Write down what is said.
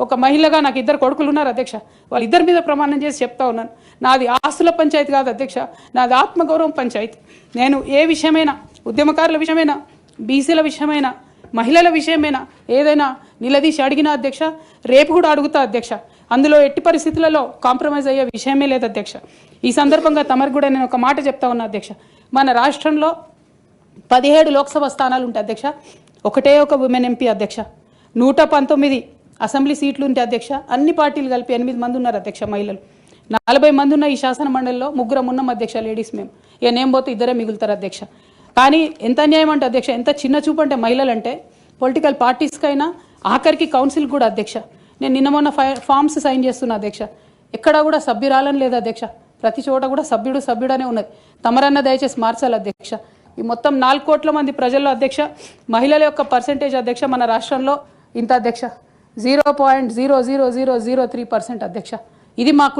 ఒక మహిళగా నాకు 2 కొడుకులు ఉన్నారు అధ్యక్ష. వాళ్ళిద్దరి మీద ప్రమాణం చేసి చెప్తా ఉన్నాను, నాది ఆస్తుల పంచాయతీ కాదు అధ్యక్ష, నాది ఆత్మగౌరవం పంచాయతీ. నేను ఏ విషయమైనా, ఉద్యమకారుల విషయమైనా, బీసీల విషయమైనా, మహిళల విషయమైనా ఏదైనా నిలదీసి అడిగినా అధ్యక్ష, రేపు కూడా అడుగుతా అధ్యక్ష. అందులో ఎట్టి పరిస్థితులలో కాంప్రమైజ్ అయ్యే విషయమే లేదు అధ్యక్ష. ఈ సందర్భంగా తమరికి కూడా నేను ఒక మాట చెప్తా ఉన్నా అధ్యక్ష. మన రాష్ట్రంలో 17 లోక్సభ స్థానాలు ఉంటాయి అధ్యక్ష, ఒకటే ఒక ఉమెన్ ఎంపీ అధ్యక్ష. 119 అసెంబ్లీ సీట్లు ఉంటాయి అధ్యక్ష. అన్ని పార్టీలు కలిపి 8 మంది ఉన్నారు అధ్యక్ష మహిళలు. 40 మంది ఉన్న ఈ శాసన మండలిలో 3 ఉన్నాం అధ్యక్ష లేడీస్. మేము ఇక నేను పోతే 2 మిగులుతారు అధ్యక్ష. కానీ ఎంత అన్యాయం అంటే అధ్యక్ష, ఎంత చిన్న చూపు అంటే మహిళలు అంటే, పొలిటికల్ పార్టీస్కైనా ఆఖరికి కౌన్సిల్ కూడా అధ్యక్ష. నేను నిన్న మొన్న ఫామ్స్ సైన్ చేస్తున్నా అధ్యక్ష, ఎక్కడా కూడా సభ్యురాలని లేదు అధ్యక్ష. ప్రతి చోట కూడా సభ్యుడనే ఉన్నది. తమరన్న దయచేసి మార్చాలి అధ్యక్ష. ఈ మొత్తం 4 కోట్ల మంది ప్రజల్లో అధ్యక్ష, మహిళల యొక్క పర్సెంటేజ్ అధ్యక్ష మన రాష్ట్రంలో ఇంత అధ్యక్ష, 0.00003% అధ్యక్ష. ఇది మాకు